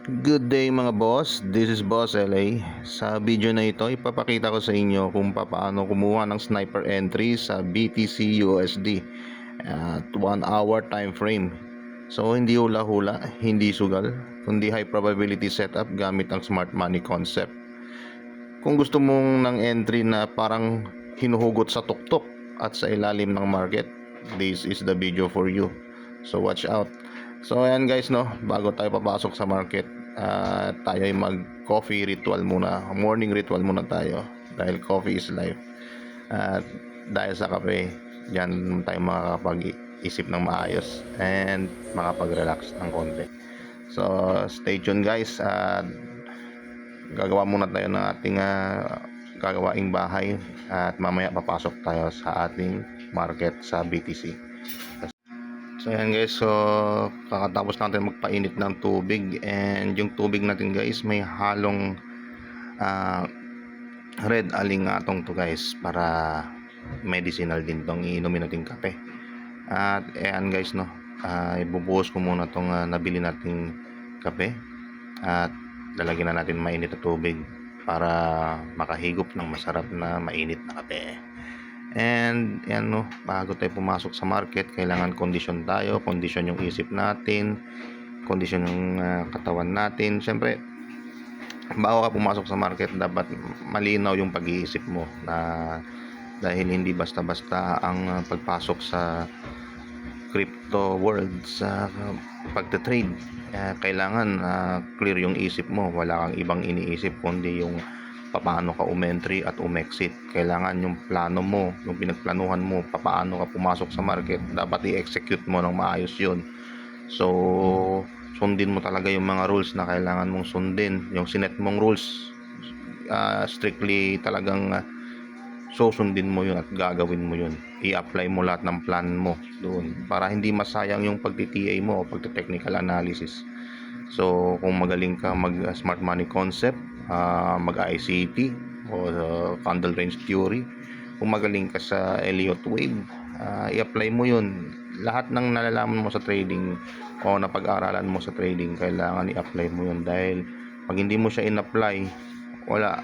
Good day mga boss, this is Boss LA. Sa video na ito, ipapakita ko sa inyo kung paano kumuha ng sniper entry sa BTC USD at 1 hour time frame. So hindi hula-hula, hindi sugal, kundi high probability setup gamit ang smart money concept. Kung gusto mong ng entry na parang hinuhugot sa tuktok at sa ilalim ng market, this is the video for you. So watch out. So ayan guys, no, bago tayo papasok sa market, tayo ay mag coffee ritual muna, morning ritual muna tayo dahil coffee is life. At dahil sa kape, diyan tayo makakapag-isip ng maayos and makapag-relax ng konti. So stay tuned guys, at gagawa muna tayo ng ating gagawaing bahay at mamaya papasok tayo sa ating market sa BTC. So ayan guys, so kakatapos natin magpainit ng tubig, and yung tubig natin guys may halong red alingatong to guys, para medicinal din tong iinumin natin kape. At ayan guys, no, ibubuhos ko muna tong nabili nating kape at lalagyan na natin mainit na tubig para makahigop ng masarap na mainit na kape. And yan, no, bago tayo pumasok sa market, kailangan kondisyon tayo, kondisyon yung isip natin, kondisyon yung katawan natin. Siyempre, bago ka pumasok sa market, dapat malinaw yung pag-iisip mo, na dahil hindi basta-basta ang pagpasok sa crypto world, sa pagte-trade. Kailangan clear yung isip mo, wala kang ibang iniisip kundi yung paano ka umentry at umexit. Kailangan yung plano mo, yung pinagplanuhan mo, paano ka pumasok sa market, dapat i-execute mo ng maayos yun. So sundin mo talaga yung mga rules na kailangan mong sundin, yung sinet mong rules, strictly talagang susundin mo yun at gagawin mo yun, i-apply mo lahat ng plan mo doon para hindi masayang yung pagti-TA mo o pagti-technical analysis. So kung magaling ka mag smart money concept, mag ICT o candle range theory, kung magaling ka sa Elliott wave, i-apply mo yun. Lahat ng nalalaman mo sa trading o napag-aralan mo sa trading, kailangan i-apply mo yun, dahil pag hindi mo siya in-apply, wala,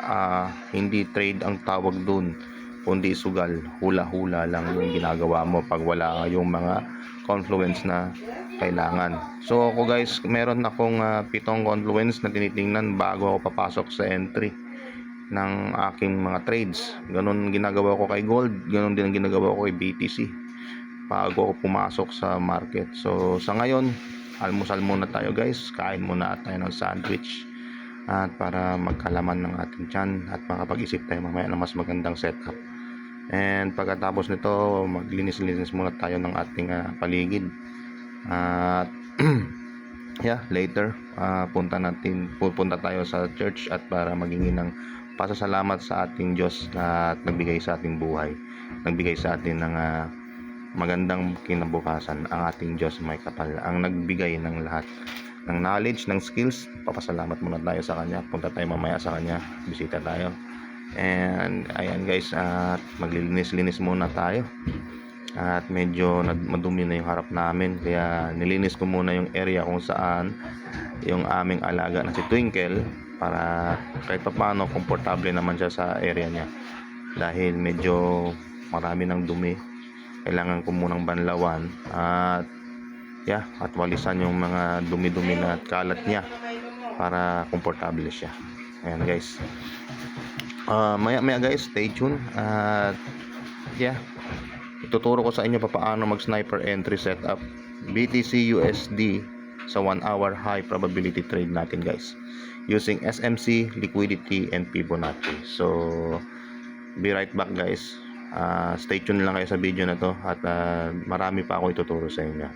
hindi trade ang tawag doon, kundi sugal, hula-hula lang yung ginagawa mo pag wala yung mga confluence na kailangan. So ako guys, meron akong 7 confluence na tinitingnan bago ako papasok sa entry ng aking mga trades. Ganon ginagawa ko kay gold, ganon din ang ginagawa ko kay BTC bago ako pumasok sa market. So sa ngayon, almusal muna tayo guys, kain muna tayo ng sandwich, at para magkalaman ng ating tiyan at makapag-isip tayo mamaya ng mas magandang setup. And pagkatapos nito, maglinis-linis muna tayo ng ating paligid. At yeah, later pupunta tayo sa church at para maghingi ng pasasalamat sa ating Diyos na nagbigay sa ating buhay, nagbigay sa atin ng magandang kinabukasan. Ang ating Diyos may kapal, ang nagbigay ng lahat ng knowledge, ng skills. Papasalamat muna tayo sa Kanya. Punta tayo mamaya sa Kanya, bisita tayo. And ayan guys, at maglilinis-linis muna tayo, at medyo madumi na yung harap namin, kaya nilinis ko muna yung area kung saan yung aming alaga na si Twinkle, para kahit pa paano komportable naman siya sa area niya, dahil medyo marami ng dumi. Kailangan ko munang banlawan at at walisan yung mga dumi-dumi na kalat niya para komportable siya. Ayan guys, maya guys, stay tuned. At ituturo ko sa inyo paano mag sniper entry setup BTC USD sa 1 hour high probability trade natin guys, using SMC, liquidity, and Fibonacci. So be right back guys. Stay tuned lang kayo sa video na to, at marami pa ako ituturo sa inyo.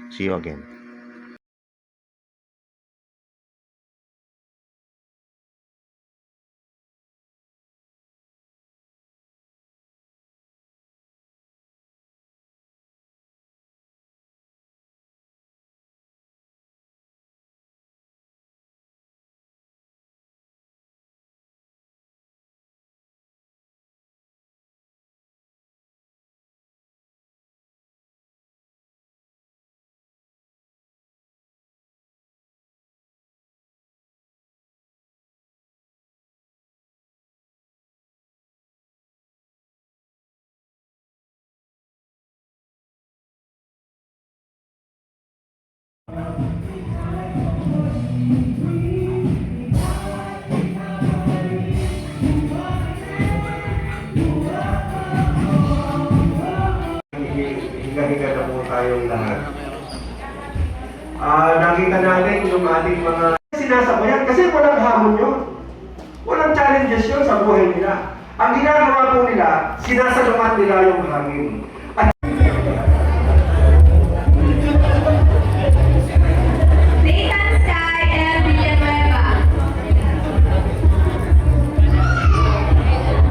See you again. Higa-higa na po tayong lahat. Nakita natin yung ating mga sinasabayan kasi walang hamon yun. Walang challenges yun sa buhay nila. Ang ginagawa po nila, sinasalumat nila yung hangin. At Nathan Sky and Villanueva.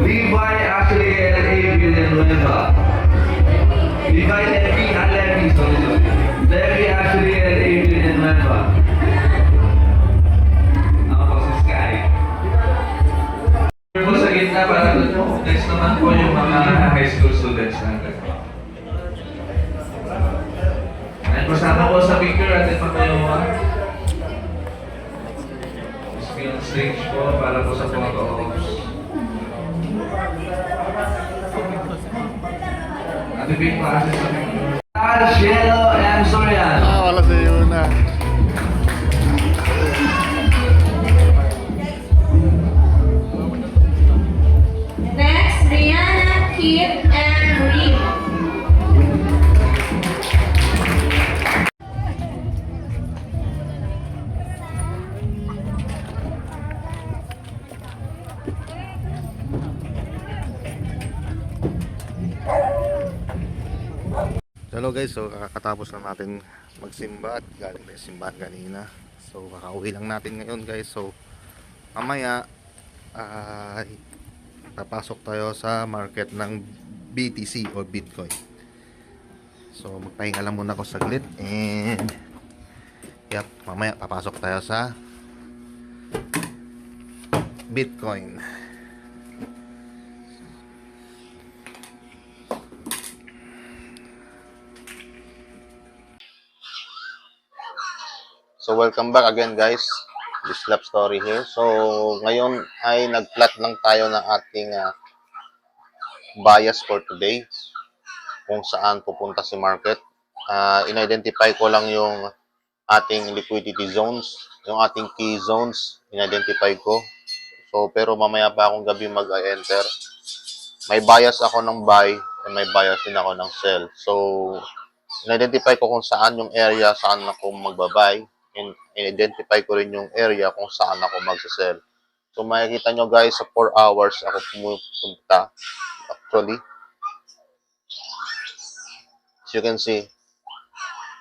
Levi Ashley and A. Villanueva. Levi Levi and Levi, sorry. Levi Ashley and A. Villanueva. Ako po si Sky. Po sa gitna para next naman po yung mga high school students natin. At kasama po sa picture atin patayawan. Skill stage po para po sa photo-ops. Ate Big Passes sa picture. Cielo M. Soriano. Wala sa iyo na. Next, Rihanna, Kit, and Reem. Hello guys, so kakatapos na natin magsimba at galing na yung simbahan kanina. So kakauwi lang natin ngayon guys. So mamaya ay papasok tayo sa market ng BTC o Bitcoin. So magpahinga lang muna ako saglit and mamaya papasok tayo sa Bitcoin. So welcome back again guys, this love story here. So ngayon ay nag-plot lang tayo ng ating bias for today, kung saan pupunta si market. In-identify ko lang yung ating liquidity zones, yung ating key zones, in-identify ko. So pero mamaya pa akong gabi mag-enter. May bias ako ng buy and may bias din ako ng sell. So in-identify ko kung saan yung area saan ako magbabay. And identify ko rin yung area kung saan ako magsasell. So makikita nyo guys, sa 4 hours ako pumupunta. Actually, as you can see,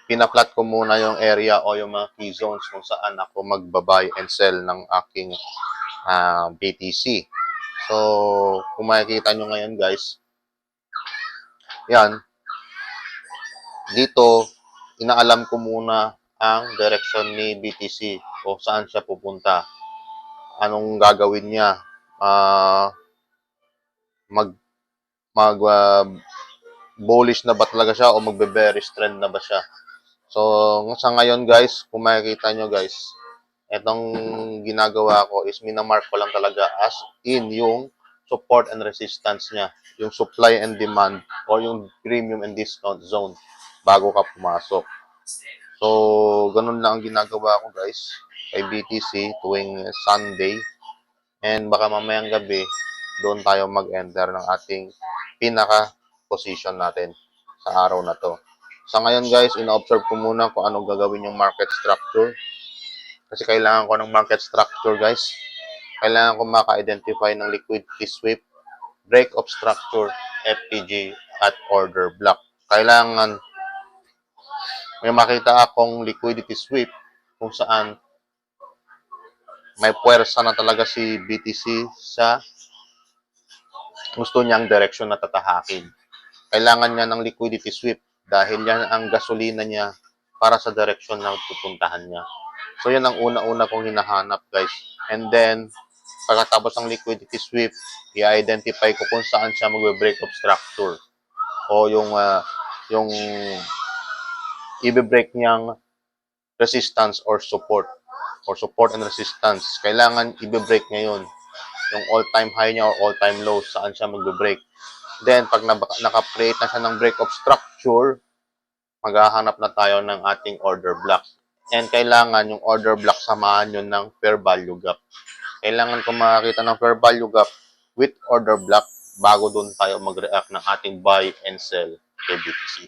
pinaplat ko muna yung area o yung mga key zones kung saan ako magbabay and sell ng aking BTC. So kung makikita nyo ngayon guys, yan, dito inaalam ko muna ang direction ni BTC o saan siya pupunta. Anong gagawin niya? Bullish na ba talaga siya o magbe-bearish trend na ba siya? So, sa ngayon guys, kung makikita nyo guys, itong ginagawa ko is minamark ko lang talaga as in yung support and resistance niya, yung supply and demand or yung premium and discount zone bago ka pumasok. So, ganun lang ang ginagawa ko guys kay BTC tuwing Sunday. And baka mamayang gabi, doon tayo mag-enter ng ating pinaka-position natin sa araw na to. Sa ngayon guys, ina-observe ko muna kung anong gagawin yung market structure. Kasi kailangan ko ng market structure guys. Kailangan ko maka-identify ng liquidity sweep, break of structure, FTG, at order block. Kailangan may makita akong liquidity sweep kung saan may puwersa na talaga si BTC sa gusto niyang direksyon na tatahakin. Kailangan niya ng liquidity sweep dahil yan ang gasolina niya para sa direksyon na pupuntahan niya. So yan ang una-una kong hinahanap guys. And then, pagkatapos ng liquidity sweep, i-identify ko kung saan siya magbe-break of structure o yung i-break niyang resistance or support and resistance. Kailangan i-break niya yun. Yung all-time high niya or all-time low, saan siya magbe-break. Then, pag naka-create na siya ng break of structure, maghahanap na tayo ng ating order block. And kailangan yung order block samahan yun ng fair value gap. Kailangan ko makakita ng fair value gap with order block bago doon tayo mag-react ng ating buy and sell kay BTC.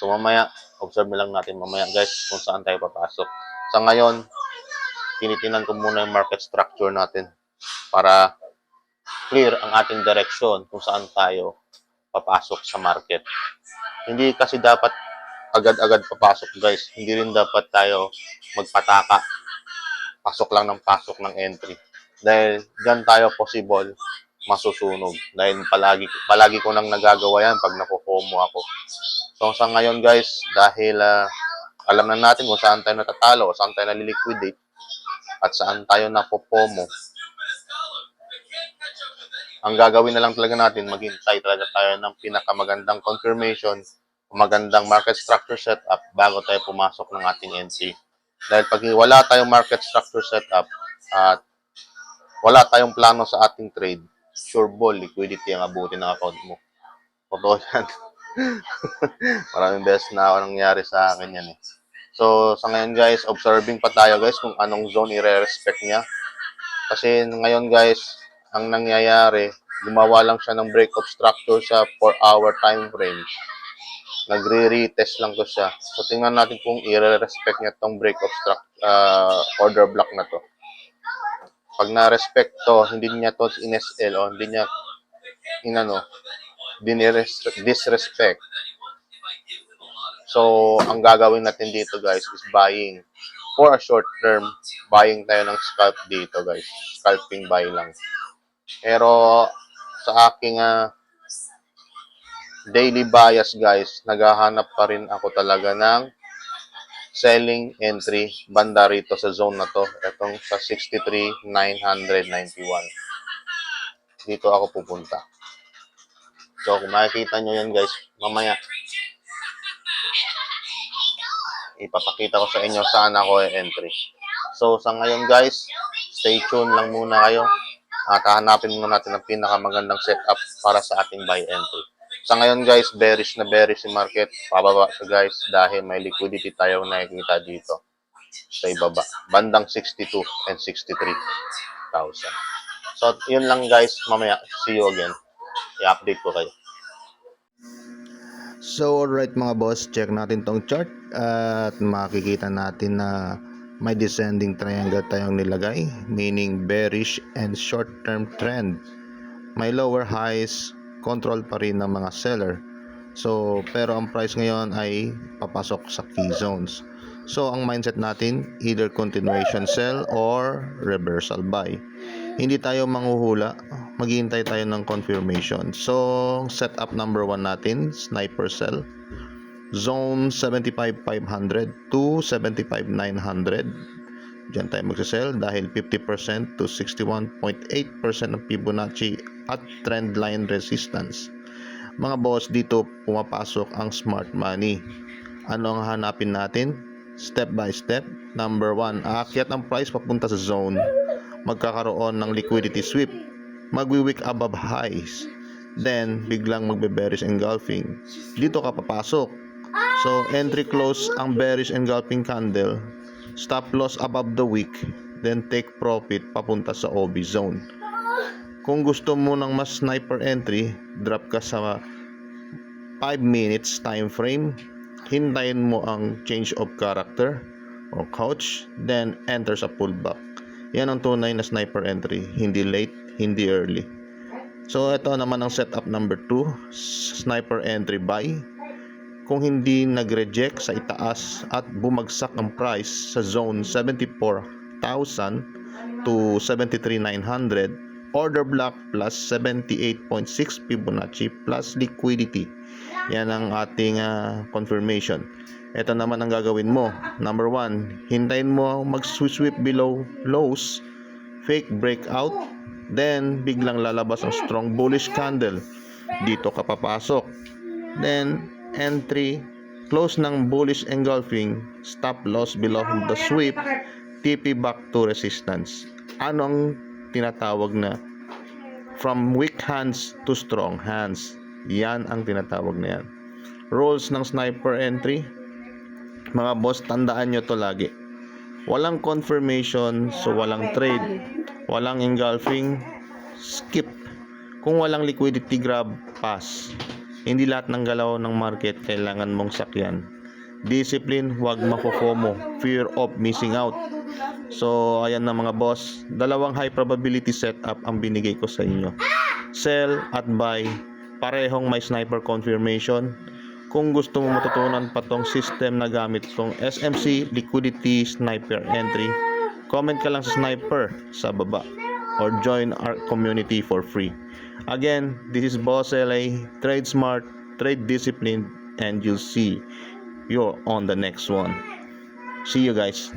So mamaya, observe lang natin mamaya guys kung saan tayo papasok. Sa ngayon, tinitingnan ko muna yung market structure natin para clear ang ating direction kung saan tayo papasok sa market. Hindi kasi dapat agad-agad papasok guys. Hindi rin dapat tayo magpataka. Pasok lang ng pasok ng entry. Dahil dyan tayo possible masusunog. Dahil palagi ko nang nagagawa yan pag nakukomo ako. So sa ngayon guys, dahil alam na natin kung saan tayo natatalo, saan tayo naliliquidate, at saan tayo napopomo, ang gagawin na lang talaga natin, maghintay talaga tayo ng pinakamagandang confirmation, magandang market structure setup bago tayo pumasok ng ating entry. Dahil pag wala tayong market structure setup at wala tayong plano sa ating trade, sure ball, liquidity ang abutin ng account mo. Totoo yan. Maraming beses na ako nangyari sa akin yan eh. So, sa ngayon guys, observing pa tayo guys kung anong zone i-respect niya. Kasi ngayon guys, ang nangyayari, gumawa lang siya ng break of structure sa 4-hour time frame. Nagre-retest lang to siya. So, tingnan natin kung i-respect niya tong break of order block na to. Pag na-respect to, hindi niya to in-SL o hindi niya disrespect. So, ang gagawin natin dito guys is buying. For a short term, buying tayo ng scalp dito guys. Scalping buy lang. Pero sa aking daily bias guys, naghahanap pa rin ako talaga ng selling entry banda rito sa zone na to. Itong sa 63,991. Dito ako pupunta. So kung makikita nyo yan guys, mamaya ipapakita ko sa inyo saan ako entry. So sa ngayon guys, stay tuned lang muna kayo. At hahanapin muna natin ang pinakamagandang setup para sa ating buy entry. Sa ngayon guys, bearish na bearish si market. Pababa siya guys dahil may liquidity tayo nakikita dito sa ibaba. Bandang 62 and 63,000. So yun lang guys, mamaya see you again. I-update ko kayo. So alright mga boss, check natin tong chart at makikita natin na may descending triangle tayong nilagay, meaning bearish and short-term trend. May lower highs, control pa rin ng mga seller. So, pero ang price ngayon ay papasok sa key zones. So, ang mindset natin, either continuation sell or reversal buy. Hindi tayo manghuhula, maghihintay tayo ng confirmation. So, setup number 1 natin, sniper sell. Zone 75,500 to 75,900. Diyan tayo magsasell dahil 50% to 61.8% ng Fibonacci at trend line resistance. Mga boss, dito pumapasok ang smart money. Ano ang hanapin natin? Step by step. Number 1, aakyat ang price papunta sa zone. Magkakaroon ng liquidity sweep. Magwi-wick above highs. Then, biglang magbe-bearish engulfing. Dito ka papasok. So, entry close ang bearish engulfing candle. Stop loss above the wick. Then, take profit papunta sa OB zone. Kung gusto mo ng mas sniper entry, drop ka sa 5 minutes time frame. Hintayin mo ang change of character o couch. Then, enter sa pullback. Yan ang tunay na sniper entry. Hindi late, hindi early. So, ito naman ang setup number 2. Sniper entry buy. Kung hindi nag-reject sa itaas at bumagsak ang price sa zone 74,000 to 73,900, order block plus 78.6 Fibonacci plus liquidity. Yan ang ating confirmation. Ito naman ang gagawin mo. Number 1, hintayin mo mag-sweep below lows, fake breakout, then biglang lalabas ang strong bullish candle. Dito ka papasok. Then entry, close ng bullish engulfing, stop loss below the sweep, TP back to resistance. Ano ang tinatawag na from weak hands to strong hands? Yan ang tinatawag na yan. Rules ng sniper entry, mga boss, tandaan nyo to lagi. Walang confirmation, so walang trade. Walang engulfing, skip. Kung walang liquidity grab, pass. Hindi lahat ng galaw ng market kailangan mong sakyan. Discipline, huwag mafo-FOMO, fear of missing out. So, ayan na mga boss. Dalawang high probability setup ang binigay ko sa inyo. Sell at buy, parehong may sniper confirmation. Kung gusto mo matutunan pa tong system na gamit tong SMC Liquidity Sniper Entry, comment ka lang sa sniper sa baba or join our community for free. Again, this is Boss LA. Trade smart, trade disciplined, and you'll see you on the next one. See you guys.